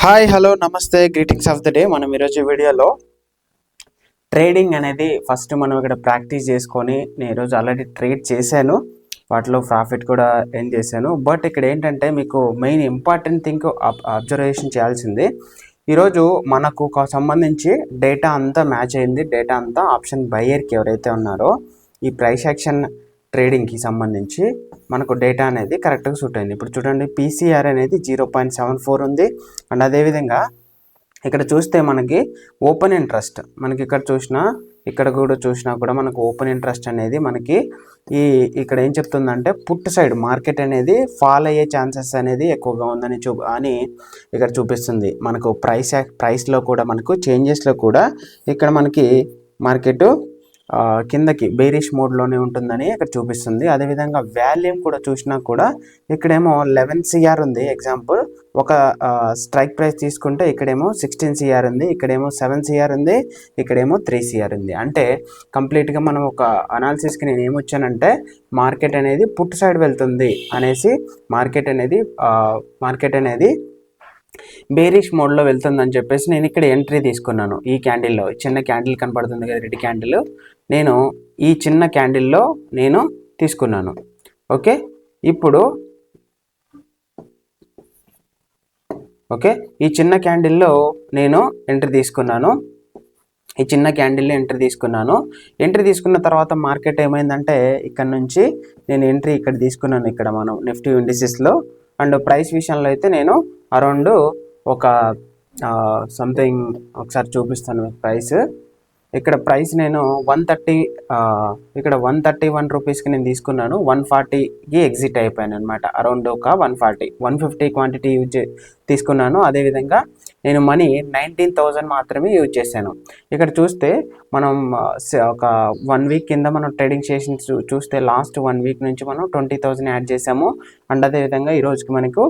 Hi hello నమస్తే greetings of the day. మనం ఈరోజు వీడియోలో ట్రేడింగ్ అనేది ఫస్ట్ మనం ఇక్కడ ప్రాక్టీస్ చేసుకొని నేను ఈరోజు ఆల్రెడీ ట్రేడ్ చేశాను, వాటిలో ప్రాఫిట్ కూడా ఎర్న్ చేశాను. బట్ ఇక్కడ ఏంటంటే మీకు మెయిన్ ఇంపార్టెంట్ థింగ్ అబ్జర్వేషన్ చేయాల్సింది, ఈరోజు మనకు సంబంధించి డేటా అంతా మ్యాచ్ అయింది. డేటా అంతా ఆప్షన్ బయ్యర్కి ఎవరైతే ఉన్నారో ఈ ప్రైస్ యాక్షన్ ట్రేడింగ్కి సంబంధించి మనకు డేటా అనేది కరెక్ట్గా సూట్ అయింది. ఇప్పుడు చూడండి, పీసీఆర్ అనేది 0.74 ఉంది. అండ్ అదేవిధంగా ఇక్కడ చూస్తే మనకి ఓపెన్ ఇంట్రెస్ట్, మనకి ఇక్కడ కూడా చూసినా కూడా మనకు ఓపెన్ ఇంట్రెస్ట్ అనేది మనకి ఇక్కడ ఏం చెప్తుందంటే పుట్ సైడ్ మార్కెట్ అనేది ఫాల్ అయ్యే ఛాన్సెస్ అనేది ఎక్కువగా ఉందని అని ఇక్కడ చూపిస్తుంది. మనకు ప్రైస్లో కూడా మనకు చేంజెస్లో కూడా ఇక్కడ మనకి మార్కెట్ కిందకి బేరిష్ మోడ్లోనే ఉంటుందని ఇక్కడ చూపిస్తుంది. అదేవిధంగా వాల్యూమ్ కూడా చూసినా కూడా ఇక్కడేమో 11 CR ఉంది. ఎగ్జాంపుల్ ఒక స్ట్రైక్ ప్రైస్ తీసుకుంటే ఇక్కడేమో 16 CR ఉంది, ఇక్కడేమో 7 CR ఉంది, ఇక్కడేమో 3 CR ఉంది. అంటే కంప్లీట్గా మనం ఒక అనాలిసిస్కి నేను ఏమొచ్చానంటే మార్కెట్ అనేది పుట్ సైడ్ వెళ్తుంది అనేసి, మార్కెట్ అనేది బేరిష్ మోడ్లో వెళ్తుందని చెప్పేసి నేను ఇక్కడ ఎంట్రీ తీసుకున్నాను. ఈ క్యాండిల్లో చిన్న క్యాండిల్ కనపడుతుంది కదా, రెడ్ క్యాండిల్, నేను ఈ చిన్న క్యాండిల్లో నేను తీసుకున్నాను. ఓకే, ఇప్పుడు ఈ చిన్న క్యాండిల్లో నేను ఎంట్రీ తీసుకున్నాను. ఎంట్రీ తీసుకున్న తర్వాత మార్కెట్ ఏమైందంటే ఇక్కడ నుంచి నేను ఎంట్రీ ఇక్కడ తీసుకున్నాను. ఇక్కడ మనం నిఫ్టీ ఇండిసెస్లో అండ్ ప్రైస్ విషయంలో అయితే నేను అరౌండ్ ఒక సంథింగ్ ఒకసారి చూపిస్తాను. ఇక్కడ ప్రైస్ నేను 131 రూపీస్కి నేను తీసుకున్నాను. 140కి ఎగ్జిట్ అయిపోయాను అనమాట. అరౌండ్ ఒక 150 క్వాంటిటీ యూజ్ తీసుకున్నాను. అదేవిధంగా నేను మనీ 19,000 మాత్రమే యూజ్ చేశాను. ఇక్కడ చూస్తే మనం ఒక 1 వీక్ కింద మనం ట్రేడింగ్ చేసి చూస్తే లాస్ట్ 1 వీక్ నుంచి మనం 20,000 యాడ్ చేసాము. అండ్ అదేవిధంగా ఈ రోజుకి మనకు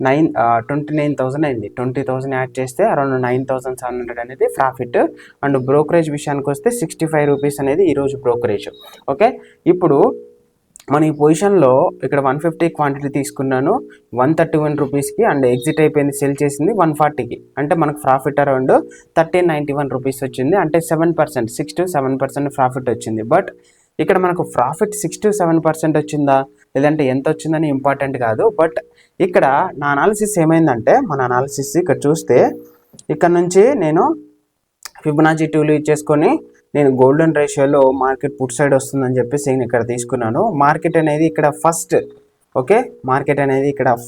29,000 అయింది. 20,000 యాడ్ చేస్తే అరౌండ్ 9,700 అనేది ప్రాఫిట్. అండ్ బ్రోకరేజ్ విషయానికి వస్తే 65 రూపీస్ అనేది ఈరోజు బ్రోకరేజ్. ఓకే, ఇప్పుడు మన ఈ పొజిషన్లో ఇక్కడ 150 క్వాంటిటీ తీసుకున్నాను 131 రూపీస్కి అండ్ ఎగ్జిట్ అయిపోయింది, సెల్ చేసింది 140కి. అంటే మనకు ప్రాఫిట్ అరౌండ్ 1391 రూపీస్ వచ్చింది. అంటే 6 to 7% ప్రాఫిట్ వచ్చింది. బట్ ఇక్కడ మనకు ప్రాఫిట్ 6 to 7% వచ్చిందా లేదంటే ఎంత వచ్చిందని ఇంపార్టెంట్ కాదు. బట్ ఇక్కడ నా అనాలిసిస్ ఏమైందంటే, మన అనాలిసిస్ ఇక్కడ చూస్తే ఇక్కడ నుంచి నేను ఫిబొనాచి టూల్ యూజ్ చేసుకొని నేను గోల్డెన్ రేషియోలో మార్కెట్ పుట్ సైడ్ వస్తుందని చెప్పేసి నేను ఇక్కడ తీసుకున్నాను. మార్కెట్ అనేది ఇక్కడ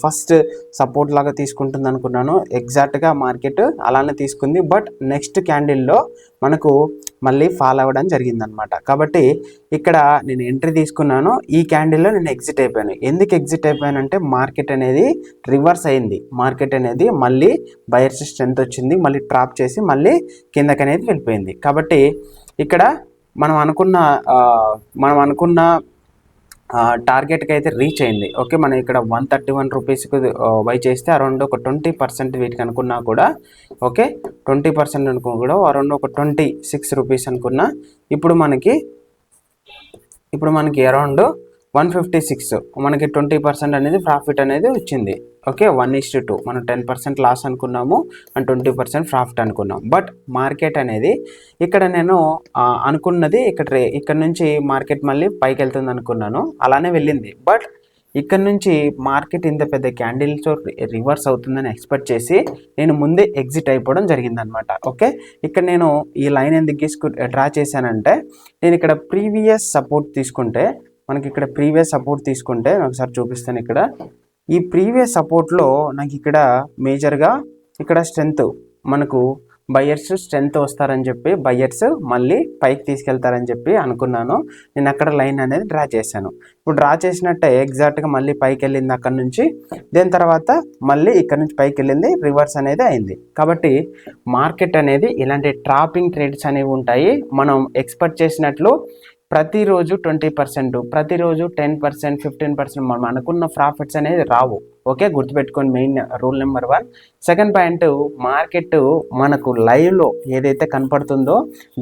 ఫస్ట్ సపోర్ట్ లాగా తీసుకుంటుంది అనుకున్నాను. ఎగ్జాక్ట్గా మార్కెట్ అలానే తీసుకుంది. బట్ నెక్స్ట్ క్యాండిల్లో మనకు మళ్ళీ ఫాల్ అవ్వడం జరిగిందనమాట. కాబట్టి ఇక్కడ నేను ఎంట్రీ తీసుకున్నాను, ఈ క్యాండిల్లో నేను ఎగ్జిట్ అయిపోయాను. ఎందుకు ఎగ్జిట్ అయిపోయానంటే మార్కెట్ అనేది రివర్స్ అయింది. మార్కెట్ అనేది మళ్ళీ బయర్స్ స్ట్రెంత్ వచ్చింది, మళ్ళీ ట్రాప్ చేసి మళ్ళీ కిందకి అనేది వెళ్ళిపోయింది. కాబట్టి ఇక్కడ మనం అనుకున్న టార్గెట్కి అయితే రీచ్ అయింది. ఓకే, మనం ఇక్కడ 131 రూపీస్కి బై చేస్తే అరౌండ్ ఒక 20% వీటికి అనుకున్నా కూడా, ఓకే 20% అనుకున్నా కూడా అరౌండ్ ఒక 26 రూపీస్ అనుకున్నా. ఇప్పుడు మనకి అరౌండ్ 156, మనకి 20% అనేది ప్రాఫిట్ అనేది వచ్చింది. ఓకే, 1:2 మనం 10% లాస్ అనుకున్నాము అండ్ 20% ప్రాఫిట్ అనుకున్నాం. బట్ మార్కెట్ అనేది ఇక్కడ నేను అనుకున్నది ఇక్కడ నుంచి మార్కెట్ మళ్ళీ పైకి వెళ్తుంది అనుకున్నాను, అలానే వెళ్ళింది. బట్ ఇక్కడ నుంచి మార్కెట్ ఇంత పెద్ద క్యాండిల్తో రివర్స్ అవుతుందని ఎక్స్పెక్ట్ చేసి నేను ముందే ఎగ్జిట్ అయిపోవడం జరిగిందనమాట. ఓకే, ఇక్కడ నేను ఈ లైన్ ఎందుకు డ్రా చేశానంటే, నేను ఇక్కడ ప్రీవియస్ సపోర్ట్ తీసుకుంటే ఒకసారి చూపిస్తాను. ఇక్కడ ఈ ప్రీవియస్ సపోర్ట్లో నాకు ఇక్కడ మేజర్గా ఇక్కడ స్ట్రెంత్, మనకు బయ్యర్స్ స్ట్రెంత్ వస్తారని చెప్పి బయ్యర్స్ మళ్ళీ పైకి తీసుకెళ్తారని చెప్పి అనుకున్నాను. నేను అక్కడ లైన్ అనేది డ్రా చేశాను. ఇప్పుడు డ్రా చేసినట్టే ఎగ్జాక్ట్గా మళ్ళీ పైకి వెళ్ళింది అక్కడ నుంచి. దాని తర్వాత మళ్ళీ ఇక్కడ నుంచి పైకి వెళ్ళింది, రివర్స్ అనేది అయింది. కాబట్టి మార్కెట్ అనేది ఇలాంటి ట్రాపింగ్ ట్రేడ్స్ అనేవి ఉంటాయి. మనం ఎక్స్పెక్ట్ చేసినట్లు ప్రతిరోజు 20%, ప్రతిరోజు 10%, 15% మనం అనుకున్న ప్రాఫిట్స్ అనేది రావు. ఓకే, గుర్తుపెట్టుకోండి main rule number 1. Second point, market మనకు లైవ్లో ఏదైతే కనపడుతుందో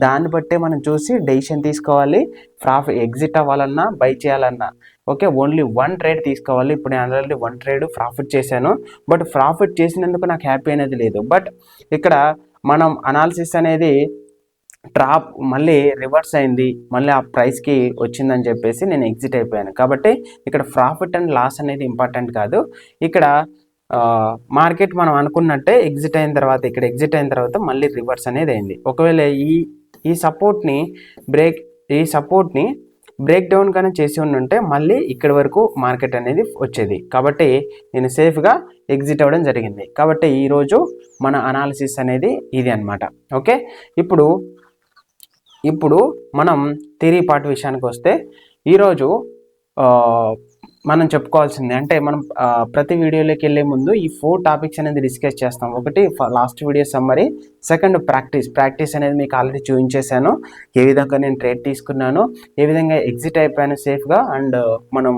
దాన్ని బట్టే మనం చూసి డెసిషన్ తీసుకోవాలి. ప్రాఫిట్ ఎగ్జిట్ అవ్వాలన్నా బై చేయాలన్నా ఓకే, ఓన్లీ 1 ట్రేడ్ తీసుకోవాలి. ఇప్పుడు నేను ఆల్రెడీ 1 ట్రేడ్ ప్రాఫిట్ చేశాను, బట్ ప్రాఫిట్ చేసినందుకు నాకు హ్యాపీ అనేది లేదు. బట్ ఇక్కడ మనం అనాలిసిస్ అనేది డ్రాప్ మళ్ళీ రివర్స్ అయింది, మళ్ళీ ఆ ప్రైస్కి వచ్చిందని చెప్పేసి నేను ఎగ్జిట్ అయిపోయాను. కాబట్టి ఇక్కడ ప్రాఫిట్ అండ్ లాస్ అనేది ఇంపార్టెంట్ కాదు. ఇక్కడ మార్కెట్ మనం అనుకున్నట్టే ఎగ్జిట్ అయిన తర్వాత, ఇక్కడ ఎగ్జిట్ అయిన తర్వాత మళ్ళీ రివర్స్ అనేది అయింది. ఒకవేళ ఈ సపోర్ట్ని బ్రేక్ డౌన్ కానీ చేసి ఉంటే మళ్ళీ ఇక్కడి వరకు మార్కెట్ అనేది వచ్చేది. కాబట్టి నేను సేఫ్గా ఎగ్జిట్ అవ్వడం జరిగింది. కాబట్టి ఈరోజు మన అనాలిసిస్ అనేది ఇది అనమాట. ఓకే, ఇప్పుడు మనం థియరీ పార్ట్ విషయానికి వస్తే ఈరోజు మనం చెప్పుకోవాల్సింది అంటే మనం ప్రతి వీడియోలోకి వెళ్ళే ముందు ఈ 4 టాపిక్స్ అనేది డిస్కస్ చేస్తాం. ఒకటి last video summary, second practice అనేది మీకు ఆల్రెడీ చూపించేశాను. ఏ విధంగా నేను ట్రేడ్ తీసుకున్నాను, ఏ విధంగా ఎగ్జిట్ అయిపోయాను సేఫ్గా అండ్ మనం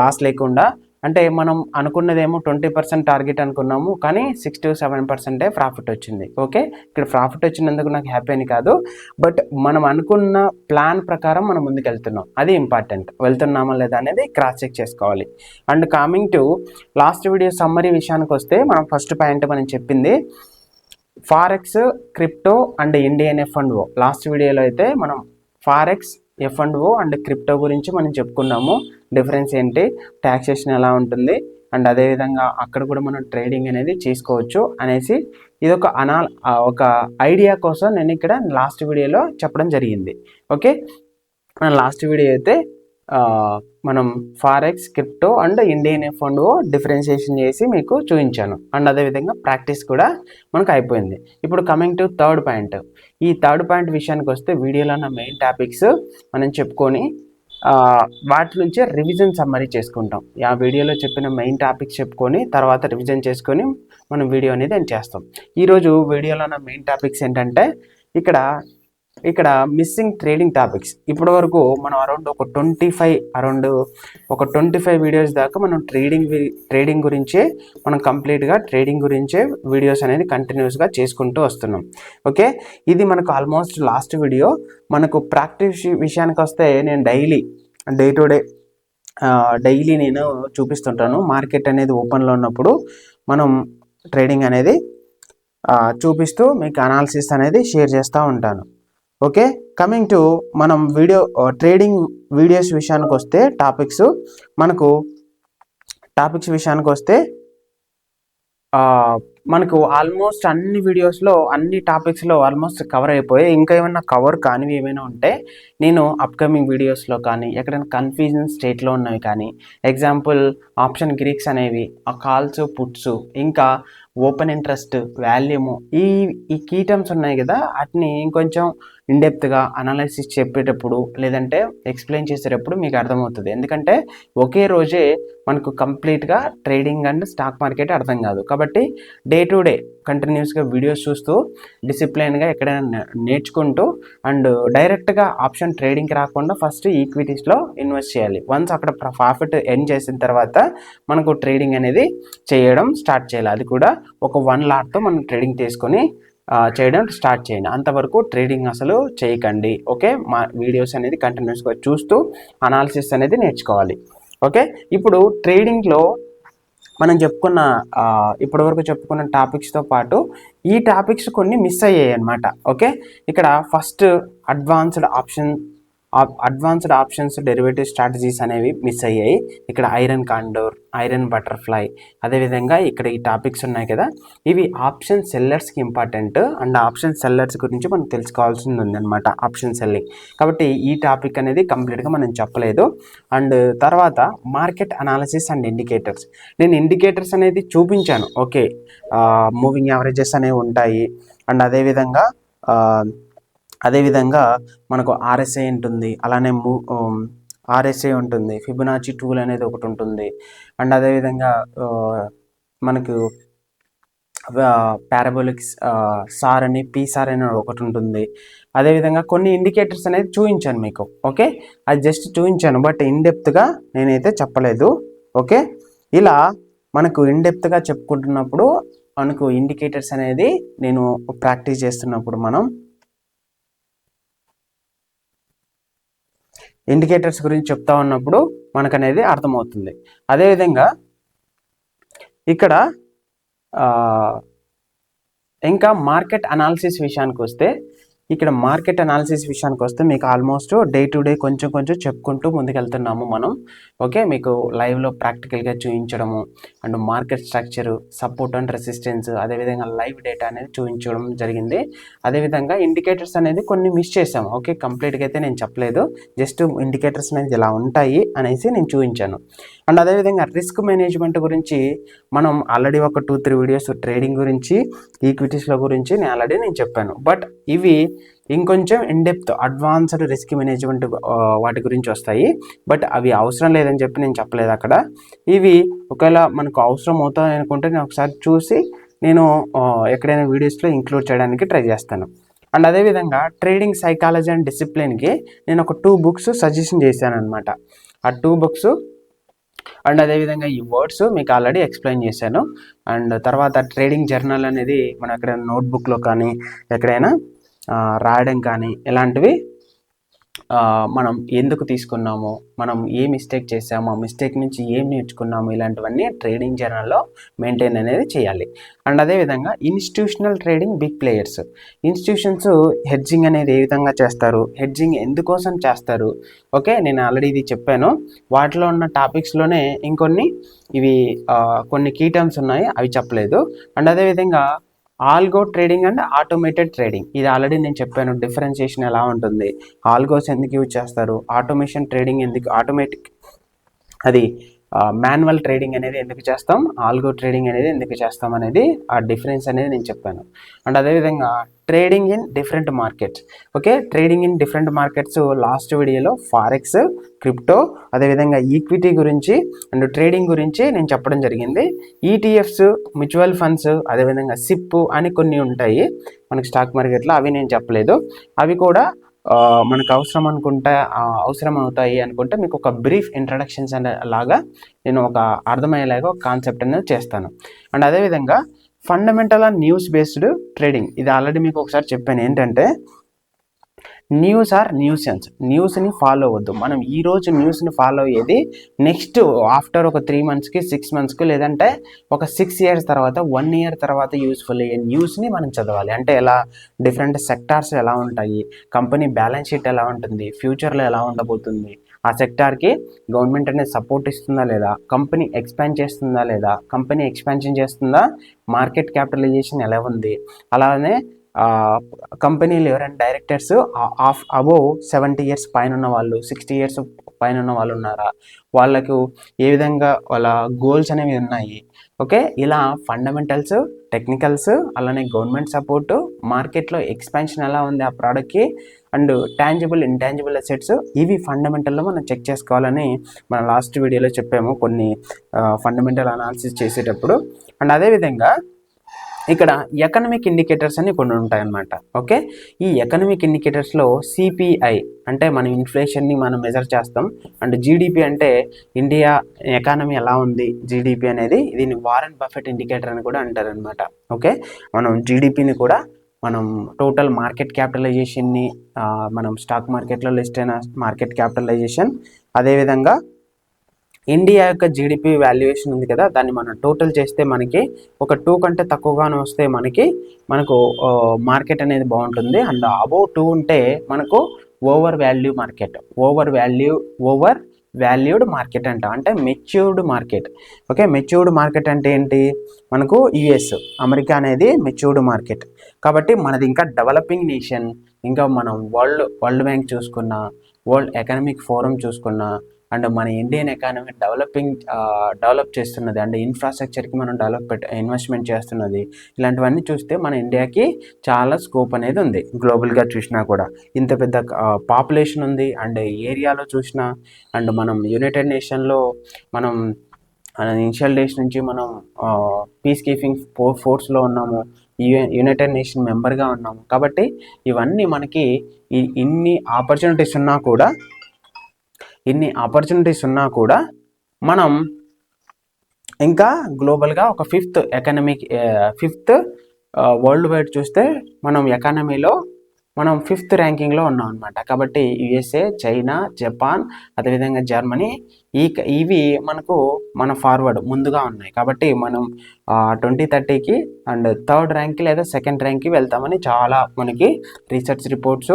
లాస్ లేకుండా. అంటే మనం అనుకున్నదేమో 20% టార్గెట్ అనుకున్నాము, కానీ 6 to 7% ప్రాఫిట్ వచ్చింది. ఓకే, ఇక్కడ ప్రాఫిట్ వచ్చినందుకు నాకు హ్యాపీ అని కాదు, బట్ మనం అనుకున్న ప్లాన్ ప్రకారం మనం ముందుకు వెళ్తున్నాం, అది ఇంపార్టెంట్. వెళ్తున్నామా లేదా అనేది క్రాస్ చెక్ చేసుకోవాలి. And coming to last video summary విషయానికి వస్తే మనం ఫస్ట్ పాయింట్ మనం చెప్పింది forex, crypto and Indian F&O. Last వీడియోలో అయితే మనం ఫారెక్స్, F&O అండ్ క్రిప్టో గురించి మనం చెప్పుకున్నాము. డిఫరెన్స్ ఏంటి, ట్యాక్సేషన్ ఎలా ఉంటుంది అండ్ అదేవిధంగా అక్కడ కూడా మనం ట్రేడింగ్ అనేది చేసుకోవచ్చు అనేసి ఇది ఒక ఐడియా కోసం నేను ఇక్కడ లాస్ట్ వీడియోలో చెప్పడం జరిగింది. ఓకే, మన లాస్ట్ వీడియో అయితే మనం forex, crypto and Indian F&O differentiation చేసి మీకు చూపించాను. అండ్ అదేవిధంగా ప్రాక్టీస్ కూడా మనకు అయిపోయింది. ఇప్పుడు కమింగ్ టు థర్డ్ పాయింట్. ఈ థర్డ్ పాయింట్ విషయానికి వస్తే వీడియోలో ఉన్న మెయిన్ టాపిక్స్ మనం చెప్పుకొని వాటి నుంచే రివిజన్ సమ్మరీ చేసుకుంటాం. ఆ వీడియోలో చెప్పిన మెయిన్ టాపిక్స్ చెప్పుకొని తర్వాత రివిజన్ చేసుకొని మనం వీడియో అనేది ఎండ్ చేస్తాం. ఈరోజు వీడియోలో ఉన్న మెయిన్ టాపిక్స్ ఏంటంటే ఇక్కడ మిస్సింగ్ ట్రేడింగ్ టాపిక్స్. ఇప్పటి వరకు మనం అరౌండ్ ఒక 25 వీడియోస్ దాకా మనం ట్రేడింగ్ గురించే మనం కంప్లీట్గా ట్రేడింగ్ గురించే వీడియోస్ అనేది కంటిన్యూస్గా చేసుకుంటూ వస్తున్నాం. ఓకే, ఇది మనకు ఆల్మోస్ట్ లాస్ట్ వీడియో. మనకు ప్రాక్టీస్ విషయానికి వస్తే నేను డే టు డే నేను చూపిస్తుంటాను. మార్కెట్ అనేది ఓపెన్లో ఉన్నప్పుడు మనం ట్రేడింగ్ అనేది చూపిస్తూ మీకు అనాలిసిస్ అనేది షేర్ చేస్తూ ఉంటాను. ఓకే, కమింగ్ టు మనం ట్రేడింగ్ వీడియోస్ విషయానికి వస్తే టాపిక్స్ విషయానికి వస్తే మనకు ఆల్మోస్ట్ అన్ని వీడియోస్లో అన్ని టాపిక్స్లో ఆల్మోస్ట్ కవర్ అయిపోయాయి. ఇంకా ఏమైనా కవర్ కానివి ఏమైనా ఉంటే నేను అప్కమింగ్ వీడియోస్లో కానీ ఎక్కడైనా కన్ఫ్యూజన్ స్టేట్లో ఉన్నవి కానీ, ఎగ్జాంపుల్ ఆప్షన్ గ్రీక్స్ అనేవి, ఆ కాల్స్, పుట్స్, ఇంకా ఓపెన్ ఇంట్రెస్ట్, వాల్యూము, ఈ కీ టర్మ్స్ ఉన్నాయి కదా, వాటిని ఇంకొంచెం ఇన్డెప్త్గా అనాలిసిస్ చెప్పేటప్పుడు లేదంటే ఎక్స్ప్లెయిన్ చేసేటప్పుడు మీకు అర్థమవుతుంది. ఎందుకంటే ఒకే రోజే మనకు కంప్లీట్గా ట్రేడింగ్ అండ్ స్టాక్ మార్కెట్ అర్థం కాదు. కాబట్టి డే టు డే కంటిన్యూస్గా వీడియోస్ చూస్తూ డిసిప్లైన్గా ఎక్కడైనా నేర్చుకుంటూ అండ్ డైరెక్ట్గా ఆప్షన్ ట్రేడింగ్కి రాకుండా ఫస్ట్ ఈక్విటీస్లో ఇన్వెస్ట్ చేయాలి. వన్స్ అక్కడ ప్రాఫిట్ ఎర్న్ చేసిన తర్వాత మనకు ట్రేడింగ్ అనేది చేయడం స్టార్ట్ చేయాలి. అది కూడా ఒక 1 లాట్తో మనం ట్రేడింగ్ చేసుకొని చేయడం స్టార్ట్ చేయండి. అంతవరకు ట్రేడింగ్ అసలు చేయకండి. ఓకే, మా వీడియోస్ అనేది కంటిన్యూస్గా చూస్తూ అనాలిసిస్ అనేది నేర్చుకోవాలి. ఓకే, ఇప్పుడు ట్రేడింగ్లో మనం ఇప్పటివరకు చెప్పుకున్న టాపిక్స్తో పాటు ఈ టాపిక్స్ కొన్ని మిస్ అయ్యాయి అన్నమాట. ఓకే, ఇక్కడ first advanced options derivative strategies అనేవి మిస్ అయ్యాయి. ఇక్కడ ఐరన్ కాండోర్, ఐరన్ బటర్ఫ్లై, అదేవిధంగా ఇక్కడ ఈ టాపిక్స్ ఉన్నాయి కదా, ఇవి ఆప్షన్ సెల్లర్స్కి ఇంపార్టెంట్ అండ్ ఆప్షన్ సెల్లర్స్ గురించి మనం తెలుసుకోవాల్సింది ఉందన్నమాట, ఆప్షన్ సెల్లింగ్. కాబట్టి ఈ టాపిక్ అనేది కంప్లీట్గా మనం చెప్పలేదు. అండ్ తర్వాత మార్కెట్ అనాలిసిస్ అండ్ ఇండికేటర్స్, నేను ఇండికేటర్స్ అనేది చూపించాను. ఓకే, మూవింగ్ యావరేజెస్ అనేవి ఉంటాయి అండ్ అదేవిధంగా మనకు ఆర్ఎస్ఐ ఉంటుంది, అలానే ఆర్ఎస్ఐ ఉంటుంది, ఫిబొనాచి టూల్ అనేది ఒకటి ఉంటుంది అండ్ అదేవిధంగా మనకు పారాబోలిక్ సార్ అని, పీసార్ అని ఒకటి ఉంటుంది. అదేవిధంగా కొన్ని ఇండికేటర్స్ అనేది చూపించాను మీకు. ఓకే, అది జస్ట్ చూపించాను, బట్ ఇన్డెప్త్గా నేనైతే చెప్పలేదు. ఓకే, ఇలా మనకు ఇన్డెప్త్గా చెప్పుకుంటున్నప్పుడు మనకు ఇండికేటర్స్ అనేది నేను ప్రాక్టీస్ చేస్తున్నప్పుడు మనం ఇండికేటర్స్ గురించి చెప్తా ఉన్నప్పుడు మనకు అనేది అర్థమవుతుంది. అదేవిధంగా ఇక్కడ ఇంకా మార్కెట్ అనాలిసిస్ విషయానికి వస్తే, మీకు ఆల్మోస్ట్ డే టు డే కొంచెం చెప్పుకుంటూ ముందుకెళ్తున్నాము మనం. ఓకే, మీకు లైవ్లో ప్రాక్టికల్గా చూపించడము and market structure, support and resistance, అదేవిధంగా లైవ్ డేటా అనేది చూపించడం జరిగింది. అదేవిధంగా ఇండికేటర్స్ అనేది కొన్ని మిస్ చేసాము. ఓకే, కంప్లీట్గా అయితే నేను చెప్పలేదు, జస్ట్ ఇండికేటర్స్ అనేది ఇలా ఉంటాయి అనేసి నేను చూపించాను. అండ్ అదేవిధంగా రిస్క్ మేనేజ్మెంట్ గురించి మనం ఆల్రెడీ ఒక 2-3 వీడియోస్ ట్రేడింగ్ గురించి, ఈక్విటీస్లో గురించి నేను చెప్పాను. బట్ ఇవి ఇంకొంచెం ఇన్డెప్త్ అడ్వాన్స్డ్ రిస్క్ మేనేజ్మెంట్ వాటి గురించి వస్తాయి. బట్ అవి అవసరం లేదని చెప్పి నేను చెప్పలేదు అక్కడ. ఇవి ఒకవేళ మనకు అవసరం అవుతాయి అనుకుంటే నేను ఒకసారి చూసి నేను ఎక్కడైనా వీడియోస్లో ఇంక్లూడ్ చేయడానికి ట్రై చేస్తాను. అండ్ అదేవిధంగా ట్రేడింగ్ సైకాలజీ అండ్ డిసిప్లిన్కి నేను ఒక 2 బుక్స్ సజెషన్ చేశాను అనమాట. ఆ 2 బుక్స్ అండ్ అదేవిధంగా ఈ వర్డ్స్ మీకు ఆల్రెడీ ఎక్స్ప్లెయిన్ చేశాను. అండ్ తర్వాత ట్రేడింగ్ జర్నల్ అనేది మనం ఎక్కడైనా నోట్బుక్లో కానీ ఎక్కడైనా రాయడం కానీ ఇలాంటివి మనం ఎందుకు తీసుకున్నాము, మనం ఏ మిస్టేక్ చేసాము, ఆ మిస్టేక్ నుంచి ఏం నేర్చుకున్నాము, ఇలాంటివన్నీ ట్రేడింగ్ జర్నల్లో మెయింటైన్ అనేది చేయాలి. అండ్ అదేవిధంగా institutional trading big players, institutions hedging అనేది ఏ విధంగా చేస్తారు, హెడ్జింగ్ ఎందుకోసం చేస్తారు. ఓకే, నేను ఆల్రెడీ ఇది చెప్పాను. వాటిలో ఉన్న టాపిక్స్లోనే ఇంకొన్ని ఇవి కొన్ని కీ టర్మ్స్ ఉన్నాయి, అవి చెప్పలేదు. అండ్ అదేవిధంగా algo trading and automated trading, ఇది ఆల్రెడీ నేను చెప్పాను. డిఫరెన్షియేషన్ ఎలా ఉంటుంది, ఆల్గోస్ ఎందుకు యూజ్ చేస్తారు, ఆటోమేషన్ ట్రేడింగ్ ఎందుకు, ఆటోమేటిక్ అది మాన్యువల్ ట్రేడింగ్ అనేది ఎందుకు చేస్తాం, ఆల్గో ట్రేడింగ్ అనేది ఎందుకు చేస్తాం అనేది ఆ డిఫరెన్స్ అనేది నేను చెప్పాను. అండ్ అదేవిధంగా trading in different markets. Okay, trading in different markets last వీడియోలో ఫారెక్స్, క్రిప్టో, అదేవిధంగా ఈక్విటీ గురించి అండ్ ట్రేడింగ్ గురించి నేను చెప్పడం జరిగింది. ఈటీఎఫ్స్, మ్యూచువల్ ఫండ్స్, అదేవిధంగా సిప్ అని కొన్ని ఉంటాయి మనకి స్టాక్ మార్కెట్లో, అవి నేను చెప్పలేదు. అవి కూడా మనకు అవసరం అవుతాయి అనుకుంటే మీకు ఒక బ్రీఫ్ ఇంట్రడక్షన్స్ అనే లాగా నేను ఒక అర్థమయ్యేలాగా ఒక కాన్సెప్ట్ అనేది చేస్తాను. అండ్ అదేవిధంగా fundamental and news based trading, ఇది ఆల్రెడీ మీకు ఒకసారి చెప్పాను. ఏంటంటే న్యూస్ ఆర్ న్యూసెన్స్, న్యూస్ని ఫాలో అవ్వద్దు. మనం ఈరోజు న్యూస్ని ఫాలో అయ్యేది నెక్స్ట్ ఆఫ్టర్ ఒక 3 monthsకి 6 monthsకి లేదంటే ఒక 6 years తర్వాత 1 year తర్వాత యూస్ఫుల్ అయ్యే న్యూస్ని మనం చదవాలి. అంటే ఎలా డిఫరెంట్ సెక్టార్స్ ఎలా ఉంటాయి, కంపెనీ బ్యాలెన్స్ షీట్ ఎలా ఉంటుంది, ఫ్యూచర్లో ఎలా ఉండబోతుంది, ఆ సెక్టార్కి గవర్నమెంట్ అనేది సపోర్ట్ ఇస్తుందా లేదా, కంపెనీ ఎక్స్పాండ్ చేస్తుందా లేదా, కంపెనీ ఎక్స్పాన్షన్ చేస్తుందా, మార్కెట్ క్యాపిటలైజేషన్ ఎలా ఉంది, అలానే కంపెనీలు ఎవరైనా డైరెక్టర్స్ అబోవ్ 70 years పైన ఉన్న వాళ్ళు, 60 years పైన ఉన్న వాళ్ళు ఉన్నారా, వాళ్ళకు ఏ విధంగా వాళ్ళ గోల్స్ అనేవి ఉన్నాయి. ఓకే, ఇలా ఫండమెంటల్స్, టెక్నికల్స్, అలానే గవర్నమెంట్ సపోర్టు, మార్కెట్లో ఎక్స్పాన్షన్ ఎలా ఉంది ఆ ప్రోడక్ట్కి, అండ్ టాంజిబుల్ ఇంటాంజిబుల్ అసెట్స్, ఇవి ఫండమెంటల్లో మనం చెక్ చేసుకోవాలని మన లాస్ట్ వీడియోలో చెప్పాము కొన్ని ఫండమెంటల్ అనాలిసిస్ చేసేటప్పుడు. అండ్ అదేవిధంగా ఇక్కడ ఎకనమిక్ ఇండికేటర్స్ అని కొన్ని ఉంటాయన్నమాట. ఓకే, ఈ ఎకనమిక్ ఇండికేటర్స్లో సిపిఐ అంటే మన ఇన్ఫ్లేషన్ని మనం మెజర్ చేస్తాం. అండ్ జీడిపి అంటే ఇండియా ఎకానమీ ఎలా ఉంది, జీడిపి అనేది దీన్ని వారెన్ బఫెట్ ఇండికేటర్ అని కూడా అంటారనమాట. ఓకే, మనం జీడిపిని కూడా మనం టోటల్ మార్కెట్ క్యాపిటలైజేషన్ని, మనం స్టాక్ మార్కెట్లో లిస్ట్ అయిన మార్కెట్ క్యాపిటలైజేషన్, అదేవిధంగా ఇండియా యొక్క జీడిపి వాల్యుయేషన్ ఉంది కదా, దాన్ని మనం టోటల్ చేస్తే మనకి ఒక 2 కంటే తక్కువగానే వస్తే మనకు మార్కెట్ అనేది బాగుంటుంది. అండ్ అబోవ్ 2 ఉంటే మనకు ఓవర్ వాల్యూడ్ మార్కెట్ అంట, అంటే matured market. Okay, matured market అంటే ఏంటి, మనకు యుఎస్, అమెరికా అనేది మెచ్యూర్డ్ మార్కెట్. కాబట్టి మనది ఇంకా డెవలపింగ్ నేషన్, ఇంకా మనం వరల్డ్ బ్యాంక్ చూసుకున్నా, వరల్డ్ ఎకనామిక్ ఫోరం చూసుకున్నా, అండ్ మన ఇండియన్ ఎకానమీ డెవలప్ చేస్తున్నది, అండ్ ఇన్ఫ్రాస్ట్రక్చర్కి మనం ఇన్వెస్ట్మెంట్ చేస్తున్నది, ఇలాంటివన్నీ చూస్తే మన ఇండియాకి చాలా స్కోప్ అనేది ఉంది. గ్లోబల్గా చూసినా కూడా ఇంత పెద్ద పాపులేషన్ ఉంది, అండ్ ఏరియాలో చూసినా, అండ్ మనం యునైటెడ్ నేషన్లో మనం ఇనిషియల్ డేస్ నుంచి మనం పీస్ కీపింగ్ ఫోర్స్లో ఉన్నాము. యునైటెడ్ నేషన్ మెంబర్గా ఉన్నాము. కాబట్టి ఇవన్నీ మనకి ఇన్ని ఆపర్చునిటీస్ ఉన్నా కూడా మనం ఇంకా గ్లోబల్గా ఒక ఫిఫ్త్ వరల్డ్ వైడ్ చూస్తే మనం ఎకానమీలో మనం 5th ర్యాంకింగ్లో ఉన్నాం అనమాట. కాబట్టి యుఎస్ఏ, చైనా, జపాన్, అదేవిధంగా జర్మనీ ఇవి మన ఫార్వర్డ్ ముందుగా ఉన్నాయి. కాబట్టి మనం 2030కి అండ్ 3rd ర్యాంక్కి లేదా 2nd ర్యాంక్కి వెళ్తామని చాలా మనకి research reports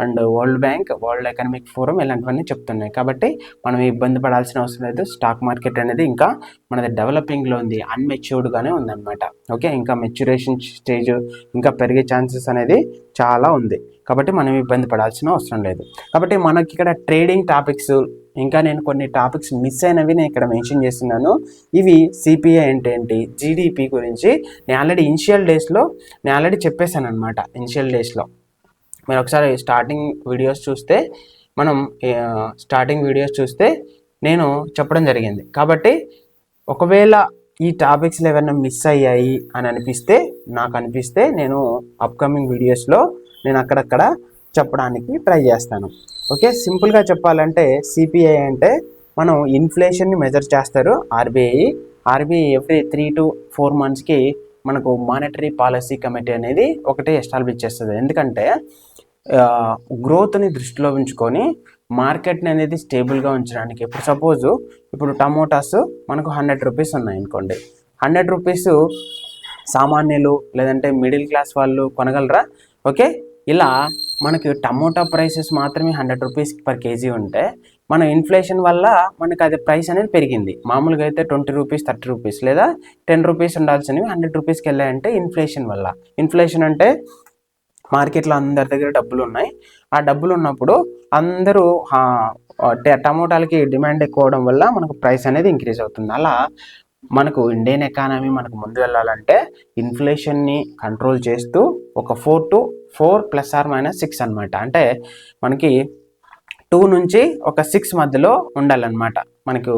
and world bank, world economic forum ఇలాంటివన్నీ చెప్తున్నాయి. కాబట్టి మనం ఇబ్బంది పడాల్సిన అవసరం లేదు. స్టాక్ మార్కెట్ అనేది ఇంకా మనది డెవలపింగ్లో ఉంది, అన్మెచ్యూర్డ్గానే ఉందన్నమాట. ఓకే, ఇంకా మెచ్యూరేషన్ స్టేజ్, ఇంకా పెరిగే ఛాన్సెస్ అనేది చాలా ఉంది. కాబట్టి మనం ఇబ్బంది పడాల్సిన అవసరం లేదు. కాబట్టి మనకి ఇక్కడ ట్రేడింగ్ టాపిక్స్, ఇంకా నేను కొన్ని టాపిక్స్ మిస్ అయినవి నేను ఇక్కడ మెన్షన్ చేస్తున్నాను. ఇవి సిపిఐ అంటే ఏంటి, జీడిపి గురించి నేను ఆల్రెడీ ఇనిషియల్ డేస్లో చెప్పేశాను అనమాట. ఇనిషియల్ డేస్లో మీరు ఒకసారి స్టార్టింగ్ వీడియోస్ చూస్తే నేను చెప్పడం జరిగింది. కాబట్టి ఒకవేళ ఈ టాపిక్స్లో ఏమైనా మిస్ అయ్యాయి అని అనిపిస్తే నేను అప్కమింగ్ వీడియోస్లో నేను అక్కడక్కడ చెప్పడానికి ట్రై చేస్తాను. ఓకే, సింపుల్గా చెప్పాలంటే సిపిఐ అంటే మనం ఇన్ఫ్లేషన్ని మెజర్ చేస్తారు ఆర్బీఐ ఎవ్రీ 3 to 4 monthsకి మనకు మానిటరీ పాలసీ కమిటీ అనేది ఒకటి ఎస్టాబ్లిష్ చేస్తుంది. ఎందుకంటే గ్రోత్ని దృష్టిలో ఉంచుకొని మార్కెట్ని అనేది స్టేబుల్గా ఉంచడానికి. ఇప్పుడు సపోజు టమోటాస్ మనకు 100 రూపీస్ ఉన్నాయి అనుకోండి. 100 రూపీస్ సామాన్యులు లేదంటే మిడిల్ క్లాస్ వాళ్ళు కొనగలరా? ఓకే, ఇలా మనకి టమోటా ప్రైసెస్ మాత్రమే 100 రూపీస్ పర్ కేజీ ఉంటే మన ఇన్ఫ్లేషన్ వల్ల మనకి అది ప్రైస్ అనేది పెరిగింది. మామూలుగా అయితే 20 రూపీస్, 30 రూపీస్ లేదా 10 రూపీస్ ఉండాల్సినవి 100 రూపీస్కి వెళ్ళాయంటే ఇన్ఫ్లేషన్ వల్ల. ఇన్ఫ్లేషన్ అంటే మార్కెట్లో అందరి దగ్గర డబ్బులు ఉన్నాయి. ఆ డబ్బులు ఉన్నప్పుడు అందరూ టమోటాలకి డిమాండ్ ఎక్కువ అవడం వల్ల మనకు ప్రైస్ అనేది ఇంక్రీజ్ అవుతుంది. అలా మనకు ఇండియన్ ఎకానమీ మనకు ముందు వెళ్ళాలంటే ఇన్ఫ్లేషన్ని కంట్రోల్ చేస్తూ ఒక 4 to 4 ± 6 అనమాట. అంటే మనకి 2 నుంచి ఒక 6 మధ్యలో ఉండాలన్నమాట మనకు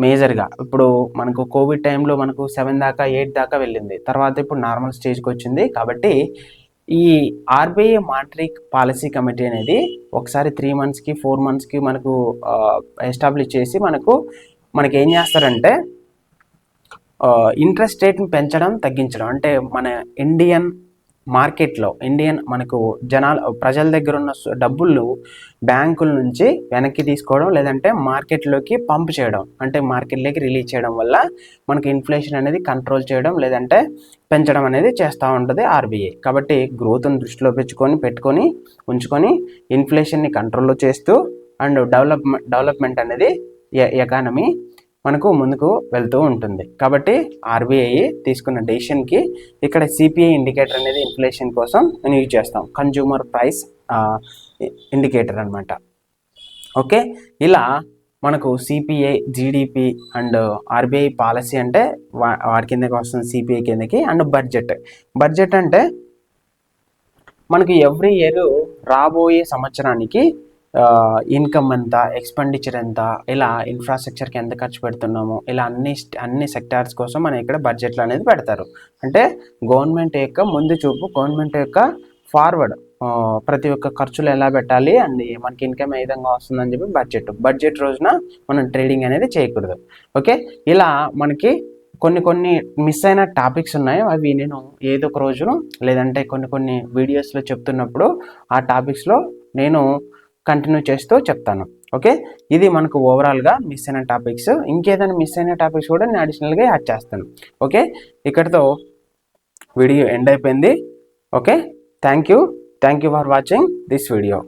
మేజర్గా. ఇప్పుడు మనకు కోవిడ్ టైంలో మనకు 7 దాకా 8 దాకా వెళ్ళింది. తర్వాత ఇప్పుడు నార్మల్ స్టేజ్కి వచ్చింది. కాబట్టి ఈ ఆర్బీఐ మానిటరీ పాలసీ కమిటీ అనేది ఒకసారి 3 monthsకి 4 monthsకి మనకు ఎస్టాబ్లిష్ చేసి మనకి ఏం చేస్తారంటే ఇంట్రెస్ట్ రేట్ని పెంచడం, తగ్గించడం. అంటే మన ఇండియన్ మార్కెట్లో మనకు ప్రజల దగ్గర ఉన్న డబ్బులు బ్యాంకుల నుంచి వెనక్కి తీసుకోవడం లేదంటే మార్కెట్లోకి పంప్ చేయడం, అంటే మార్కెట్లోకి రిలీజ్ చేయడం వల్ల మనకి ఇన్ఫ్లేషన్ అనేది కంట్రోల్ చేయడం లేదంటే పెంచడం అనేది చేస్తూ ఉంటుంది ఆర్బీఐ. కాబట్టి గ్రోత్ని దృష్టిలో ఉంచుకొని ఇన్ఫ్లేషన్ని కంట్రోల్లో చేస్తూ అండ్ డెవలప్మెంట్ అనేది ఎకానమీ మనకు ముందుకు వెళ్తూ ఉంటుంది. కాబట్టి ఆర్బీఐ తీసుకున్న డెసిషన్కి ఇక్కడ సిపిఐ ఇండికేటర్ అనేది ఇన్ఫ్లేషన్ కోసం మనం యూజ్ చేస్తాం, కన్జ్యూమర్ ప్రైస్ ఇండికేటర్ అనమాట. ఓకే, ఇలా మనకు CPI, GDP and RBI policy అంటే వాటి కిందకి వస్తుంది, సిపిఐ కిందకి. అండ్ బడ్జెట్ అంటే మనకి ఎవ్రీ ఇయర్ రాబోయే సంవత్సరానికి ఇన్కమ్ ఎంత, ఎక్స్పెండిచర్ ఎంత, ఇలా ఇన్ఫ్రాస్ట్రక్చర్కి ఎంత ఖర్చు పెడుతున్నాము, ఇలా అన్ని సెక్టార్స్ కోసం మనం ఇక్కడ బడ్జెట్లు అనేది పెడతారు. అంటే గవర్నమెంట్ యొక్క ముందు చూపు, గవర్నమెంట్ యొక్క ఫార్వర్డ్, ప్రతి ఒక్క ఖర్చులు ఎలా పెట్టాలి అండ్ మనకి ఇన్కమ్ ఏ విధంగా వస్తుందని చెప్పి బడ్జెట్ రోజున మనం ట్రేడింగ్ అనేది చేయకూడదు. ఓకే, ఇలా మనకి కొన్ని మిస్ అయిన టాపిక్స్ ఉన్నాయి. అవి నేను ఏదో ఒక రోజును లేదంటే కొన్ని వీడియోస్లో చెప్తున్నప్పుడు ఆ టాపిక్స్లో నేను కంటిన్యూ చేస్తూ చెప్తాను. ఓకే, ఇది మనకు ఓవరాల్గా మిస్ అయిన టాపిక్స్. ఇంకేదైనా మిస్ అయిన టాపిక్స్ కూడా నేను అడిషనల్గా యాడ్ చేస్తాను. ఓకే, ఇక్కడితో వీడియో ఎండ్ అయిపోయింది. Okay, thank you for watching this video.